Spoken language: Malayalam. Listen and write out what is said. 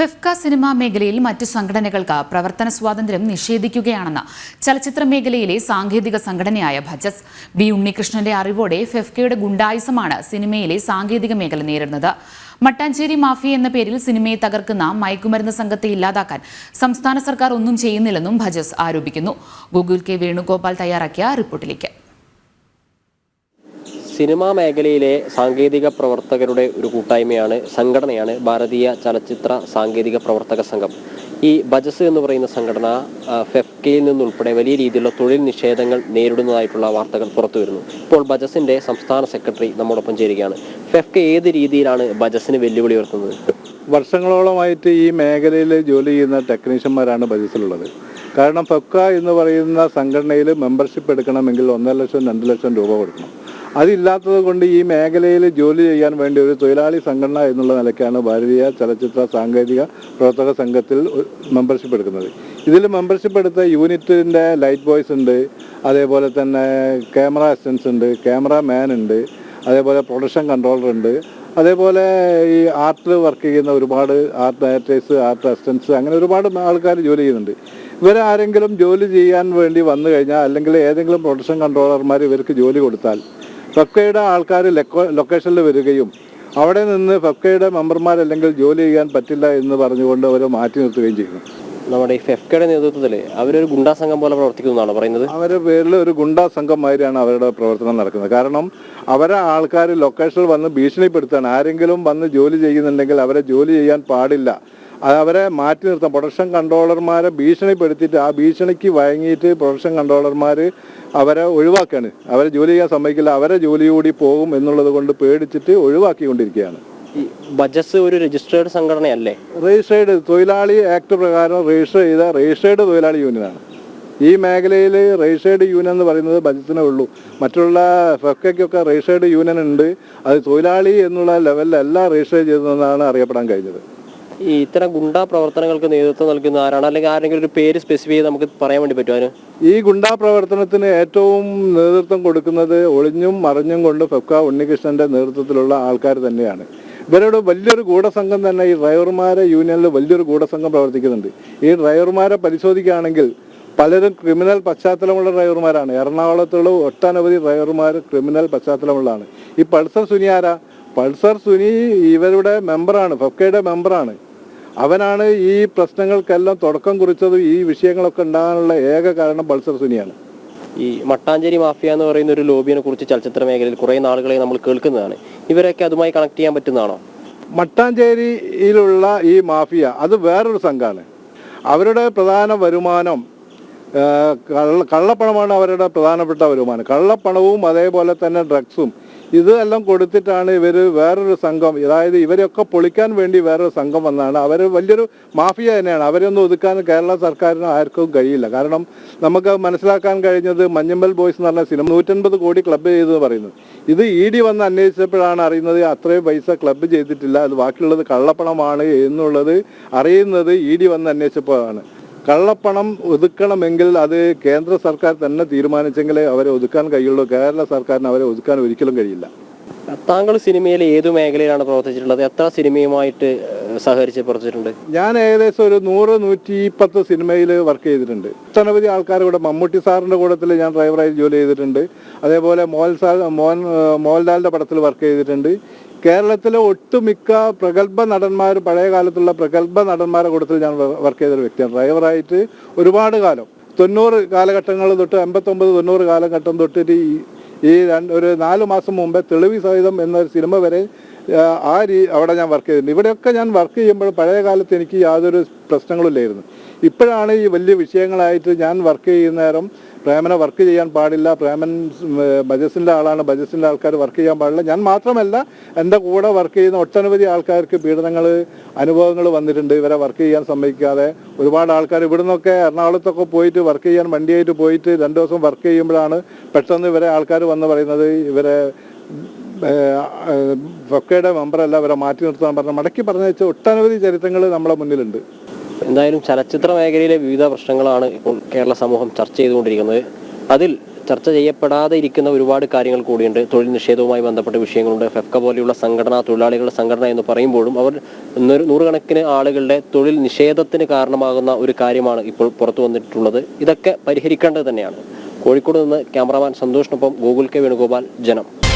ഫെഫ്ക സിനിമാ മേഖലയിൽ മറ്റു സംഘടനകൾക്ക് പ്രവർത്തന സ്വാതന്ത്ര്യം നിഷേധിക്കുകയാണെന്ന് ചലച്ചിത്ര മേഖലയിലെ സാങ്കേതിക സംഘടനയായ ഭജസ്. ബി ഉണ്ണികൃഷ്ണന്റെ അറിവോടെ ഫെഫ്കയുടെ ഗുണ്ടായിസമാണ് സിനിമയിലെ സാങ്കേതിക മേഖല നേരിടുന്നത്. മട്ടാഞ്ചേരി മാഫിയ എന്ന പേരിൽ സിനിമയെ തകർക്കുന്ന മയക്കുമരുന്ന് സംഘത്തെ ഇല്ലാതാക്കാൻ സംസ്ഥാന സർക്കാർ ഒന്നും ചെയ്യുന്നില്ലെന്നും ഭജസ് ആരോപിക്കുന്നു. ഗൂഗിൾ കെ വേണുഗോപാൽ തയ്യാറാക്കിയ റിപ്പോർട്ടിലേക്ക്. സിനിമാ മേഖലയിലെ സാങ്കേതിക പ്രവർത്തകരുടെ ഒരു കൂട്ടായ്മയാണ്, സംഘടനയാണ് ഭാരതീയ ചലച്ചിത്ര സാങ്കേതിക പ്രവർത്തക സംഘം. ഈ ഭജസ് എന്ന് പറയുന്ന സംഘടന ഫെഫ്കയിൽ നിന്നുൾപ്പെടെ വലിയ രീതിയിലുള്ള തൊഴിൽ നിഷേധങ്ങൾ നേരിടുന്നതായിട്ടുള്ള വാർത്തകൾ പുറത്തു വരുന്നു. ഇപ്പോൾ ഭജസിന്റെ സംസ്ഥാന സെക്രട്ടറി നമ്മോടൊപ്പം ചേരുകയാണ്. ഫെഫ്ക ഏത് രീതിയിലാണ് ഭജസിന് വെല്ലുവിളി ഉയർത്തുന്നത്? വർഷങ്ങളോളമായിട്ട് ഈ മേഖലയിൽ ജോലി ചെയ്യുന്ന ടെക്നീഷ്യന്മാരാണ് ഭജസിലുള്ളത്. കാരണം ഫെഫ്ക എന്ന് പറയുന്ന സംഘടനയിൽ മെമ്പർഷിപ്പ് എടുക്കണമെങ്കിൽ 1.5 ലക്ഷം 2 ലക്ഷം രൂപ കൊടുക്കണം. അതില്ലാത്തത് കൊണ്ട് ഈ മേഖലയിൽ ജോലി ചെയ്യാൻ വേണ്ടി ഒരു തൊഴിലാളി സംഘടന എന്നുള്ള നിലയ്ക്കാണ് ഭാരതീയ ചലച്ചിത്ര സാങ്കേതിക പ്രവർത്തക സംഘത്തിൽ മെമ്പർഷിപ്പ് എടുക്കുന്നത്. ഇതിൽ മെമ്പർഷിപ്പ് എടുത്ത യൂണിറ്റിൻ്റെ ലൈറ്റ് ബോയ്സ് ഉണ്ട്, അതേപോലെ തന്നെ ക്യാമറ അസിസ്റ്റൻസ് ഉണ്ട്, ക്യാമറമാൻ ഉണ്ട്, അതേപോലെ പ്രൊഡക്ഷൻ കൺട്രോളർ ഉണ്ട്, അതേപോലെ ഈ ആർട്ടിൽ വർക്ക് ചെയ്യുന്ന ഒരുപാട് ആർട്ട് ഡയറക്ടേഴ്സ്, ആർട്ട് അസിസ്റ്റൻസ്, അങ്ങനെ ഒരുപാട് ആൾക്കാർ ജോലി ചെയ്യുന്നുണ്ട്. ഇവരാരെങ്കിലും ജോലി ചെയ്യാൻ വേണ്ടി വന്നു കഴിഞ്ഞാൽ, അല്ലെങ്കിൽ ഏതെങ്കിലും പ്രൊഡക്ഷൻ കൺട്രോളർമാർ ഇവർക്ക് ജോലി കൊടുത്താൽ ഫെഫ്കയുടെ ആൾക്കാർ ലൊക്കേഷനിൽ വരികയും അവിടെ നിന്ന് ഫെഫ്കയുടെ മെമ്പർമാരല്ലെങ്കിൽ ജോലി ചെയ്യാൻ പറ്റില്ല എന്ന് പറഞ്ഞുകൊണ്ട് അവർ മാറ്റി നിർത്തുകയും ചെയ്യുന്നു. നമ്മുടെ ഈ ഫെഫ്കയുടെ നേതൃത്വത്തിൽ അവരൊരു ഗുണ്ടാ സംഘം പോലെ പ്രവർത്തിക്കുന്നതാണ് പറയുന്നത്. അവരുടെ പേരിൽ ഒരു ഗുണ്ടാ സംഘം മാതിരിയാണ് അവരുടെ പ്രവർത്തനം നടക്കുന്നത്. കാരണം അവരെ ആൾക്കാർ ലൊക്കേഷനിൽ വന്ന് ഭീഷണിപ്പെടുത്താണ്. ആരെങ്കിലും വന്ന് ജോലി ചെയ്യുന്നുണ്ടെങ്കിൽ അവരെ ജോലി ചെയ്യാൻ പാടില്ല, അവരെ മാറ്റി നിർത്താം. പ്രൊഡക്ഷൻ കൺട്രോളർമാരെ ഭീഷണിപ്പെടുത്തിയിട്ട് ആ ഭീഷണിക്ക് വഴങ്ങിയിട്ട് പ്രൊഡക്ഷൻ കൺട്രോളർമാർ അവരെ ഒഴിവാക്കുകയാണ്. അവരെ ജോലി ചെയ്യാൻ സമ്മതിക്കില്ല, അവരെ ജോലി കൂടി പോകും എന്നുള്ളത് കൊണ്ട് പേടിച്ചിട്ട് ഒഴിവാക്കിക്കൊണ്ടിരിക്കുകയാണ്. ഈ ഭജസ് ഒരു രജിസ്ട്രേഡ് സംഘടനയല്ലേ? രജിസ്ട്രേഡ് തൊഴിലാളി ആക്ട് പ്രകാരം രജിസ്റ്റർ ചെയ്ത രജിസ്ട്രേഡ് തൊഴിലാളി യൂണിയനാണ്. ഈ മേഖലയിൽ രജിസ്ട്രേഡ് യൂണിയൻ എന്ന് പറയുന്നത് ഭജസിനേ ഉള്ളൂ. മറ്റുള്ള ഫെഫ്കയ്ക്കൊക്കെ രജിസ്ട്രേഡ് യൂണിയൻ ഉണ്ട്. അത് തൊഴിലാളി എന്നുള്ള ലെവലിലല്ല രജിസ്റ്റർ ചെയ്തതെന്നാണ് അറിയപ്പെടാൻ കഴിഞ്ഞത്. ഈ ഇത്തരം ഗുണ്ടാ പ്രവർത്തനങ്ങൾക്ക് നേതൃത്വം നൽകുന്ന ആരാണ്, അല്ലെങ്കിൽ ആരെങ്കിലും ഒരു പേര് സ്പെസിഫൈ ചെയ്ത് നമുക്ക് പറയാൻ വേണ്ടി പറ്റുമോ? അതിന് ഈ ഗുണ്ടാ പ്രവർത്തനത്തിന് ഏറ്റവും നേതൃത്വം കൊടുക്കുന്നത് ഒളിഞ്ഞും മറിഞ്ഞും കൊണ്ട് ഫെഫ്ക ഉണ്ണികൃഷ്ണന്റെ നേതൃത്വത്തിലുള്ള ആൾക്കാർ തന്നെയാണ്. ഇവരോട് വലിയൊരു ഗൂഢസംഘം തന്നെ ഈ ഡ്രൈവർമാരെ യൂണിയനിൽ വലിയൊരു ഗൂഢസംഘം പ്രവർത്തിക്കുന്നുണ്ട്. ഈ ഡ്രൈവർമാരെ പരിശോധിക്കുകയാണെങ്കിൽ പലരും ക്രിമിനൽ പശ്ചാത്തലമുള്ള ഡ്രൈവർമാരാണ്. എറണാകുളത്തുള്ള ഒട്ടനവധി ഡ്രൈവർമാർ ക്രിമിനൽ പശ്ചാത്തലമുള്ളതാണ്. ഈ പൾസർ സുനി ആരാ? പൾസർ സുനി ഇവരുടെ മെമ്പറാണ്, ഫെഫ്കയുടെ മെമ്പറാണ്. അവനാണ് ഈ പ്രശ്നങ്ങൾക്കെല്ലാം തുടക്കം കുറിച്ചതും ഈ വിഷയങ്ങളൊക്കെ ഉണ്ടാകാനുള്ള ഏക കാരണം പൾസർ സുനിയാണ്. ഈ മട്ടാഞ്ചേരി മാഫിയ എന്ന് പറയുന്ന ഒരു ലോബിയെ കുറിച്ച് ചലച്ചിത്ര മേഖലയിൽ കുറേ നാളുകളെ നമ്മൾ കേൾക്കുന്നതാണ്. ഇവരൊക്കെ അതുമായി കണക്ട് ചെയ്യാൻ പറ്റുന്നതാണോ? മട്ടാഞ്ചേരിയിലുള്ള ഈ മാഫിയ അത് വേറൊരു സംഘമാണ്. അവരുടെ പ്രധാന വരുമാനം കള്ളപ്പണമാണ്. അവരുടെ പ്രധാനപ്പെട്ട വരുമാനം കള്ളപ്പണവും അതേപോലെ തന്നെ ഡ്രഗ്സും ഇതെല്ലാം കൊടുത്തിട്ടാണ് ഇവർ വേറൊരു സംഘം, അതായത് ഇവരെയൊക്കെ പൊളിക്കാൻ വേണ്ടി വേറൊരു സംഘം വന്നാണ്. അവർ വലിയൊരു മാഫിയ തന്നെയാണ്. അവരൊന്നും ഒതുക്കാൻ കേരള സർക്കാരിന് ആർക്കും കഴിയില്ല. കാരണം നമുക്ക് മനസ്സിലാക്കാൻ കഴിഞ്ഞത് മഞ്ഞമ്പൽ ബോയ്സ് എന്ന് പറഞ്ഞ സിനിമ 150 കോടി ക്ലബ്ബ് ചെയ്തെന്ന് പറയുന്നത്. ഇത് ED വന്ന് അന്വേഷിച്ചപ്പോഴാണ് അറിയുന്നത് അത്രയും പൈസ ക്ലബ്ബ് ചെയ്തിട്ടില്ല, അത് ബാക്കിയുള്ളത് കള്ളപ്പണമാണ് എന്നുള്ളത് അറിയുന്നത് ED വന്ന് അന്വേഷിച്ചപ്പോഴാണ്. കള്ളപ്പണം ഒതുക്കണമെങ്കിൽ അത് കേന്ദ്ര സർക്കാർ തന്നെ തീരുമാനിച്ചെങ്കിലേ അവരെ ഒതുക്കാൻ കഴിയുള്ളൂ. കേരള സർക്കാരിന് അവരെ ഒതുക്കാൻ ഒരിക്കലും കഴിയില്ല. താങ്കൾ സിനിമയിൽ ഏതു മേഖലയിലാണ് പ്രവർത്തിച്ചിട്ടുള്ളത്? എത്ര സിനിമയുമായിട്ട് സഹകരിച്ച് പ്രവർത്തിച്ചിട്ടുണ്ട്? ഞാൻ ഏകദേശം ഒരു 100-110 സിനിമയിൽ വർക്ക് ചെയ്തിട്ടുണ്ട്. ഒട്ടനവധി ആൾക്കാർ ഇവിടെ മമ്മൂട്ടി സാറിൻ്റെ കൂട്ടത്തിൽ ഞാൻ ഡ്രൈവറായി ജോലി ചെയ്തിട്ടുണ്ട്. അതേപോലെ മോഹൻലാലിൻ്റെ പടത്തിൽ വർക്ക് ചെയ്തിട്ടുണ്ട്. കേരളത്തിലെ ഒട്ടുമിക്ക പ്രഗത്ഭ നടന്മാർ, പഴയ കാലത്തുള്ള പ്രഗത്ഭ നടന്മാരുടെ കൂട്ടത്തിൽ ഞാൻ വർക്ക് ചെയ്തൊരു വ്യക്തിയാണ്. ഡ്രൈവറായിട്ട് ഒരുപാട് കാലം 90 കാലഘട്ടങ്ങൾ തൊട്ട് 89-90 കാലഘട്ടം തൊട്ടിട്ട് ഈ ഒരു 4 മാസം മുമ്പേ തെളിവ് സഹിതം എന്നൊരു സിനിമ വരെ അവിടെ ഞാൻ വർക്ക് ചെയ്തിട്ടുണ്ട്. ഇവിടെയൊക്കെ ഞാൻ വർക്ക് ചെയ്യുമ്പോൾ പഴയ കാലത്ത് എനിക്ക് യാതൊരു പ്രശ്നങ്ങളില്ലായിരുന്നു. ഇപ്പോഴാണ് ഈ വലിയ വിഷയങ്ങളായിട്ട് ഞാൻ വർക്ക് ചെയ്യുന്ന നേരം പ്രേമനെ വർക്ക് ചെയ്യാൻ പാടില്ല, പ്രേമൻ ഭജസിൻ്റെ ആളാണ്, ഭജസിൻ്റെ ആൾക്കാർ വർക്ക് ചെയ്യാൻ പാടില്ല. ഞാൻ മാത്രമല്ല, എൻ്റെ കൂടെ വർക്ക് ചെയ്യുന്ന ഒട്ടനവധി ആൾക്കാർക്ക് പീഡനങ്ങൾ, അനുഭവങ്ങൾ വന്നിട്ടുണ്ട്. ഇവരെ വർക്ക് ചെയ്യാൻ സമ്മതിക്കാതെ ഒരുപാട് ആൾക്കാർ ഇവിടെ നിന്നൊക്കെ എറണാകുളത്തൊക്കെ പോയിട്ട് വർക്ക് ചെയ്യാൻ വണ്ടിയായിട്ട് പോയിട്ട് 2 ദിവസം വർക്ക് ചെയ്യുമ്പോഴാണ് പെട്ടെന്ന് ഇവരെ ആൾക്കാർ വന്ന് പറയുന്നത് ഇവരെ ഫെഫ്കയുടെ മെമ്പറല്ല, അവരെ മാറ്റി നിർത്താൻ പറഞ്ഞ മടക്കി പറഞ്ഞു വെച്ച ഒട്ടനവധി ചരിത്രങ്ങൾ നമ്മളെ മുന്നിലുണ്ട്. എന്തായാലും ചലച്ചിത്ര മേഖലയിലെ വിവിധ പ്രശ്നങ്ങളാണ് ഇപ്പോൾ കേരള സമൂഹം ചർച്ച ചെയ്തുകൊണ്ടിരിക്കുന്നത്. അതിൽ ചർച്ച ചെയ്യപ്പെടാതെ ഇരിക്കുന്ന ഒരുപാട് കാര്യങ്ങൾ കൂടിയുണ്ട്. തൊഴിൽ നിഷേധവുമായി ബന്ധപ്പെട്ട വിഷയങ്ങളുണ്ട്. ഫെഫ്ക പോലെയുള്ള സംഘടന, തൊഴിലാളികളുടെ സംഘടന എന്ന് പറയുമ്പോഴും അവർ നൂറുകണക്കിന് ആളുകളുടെ തൊഴിൽ നിഷേധത്തിന് കാരണമാകുന്ന ഒരു കാര്യമാണ് ഇപ്പോൾ പുറത്തു വന്നിട്ടുള്ളത്. ഇതൊക്കെ പരിഹരിക്കേണ്ടത് തന്നെയാണ്. കോഴിക്കോട് നിന്ന് ക്യാമറാമാൻ സന്തോഷിനൊപ്പം ഗോകുൽ കെ വേണുഗോപാൽ, ജനം.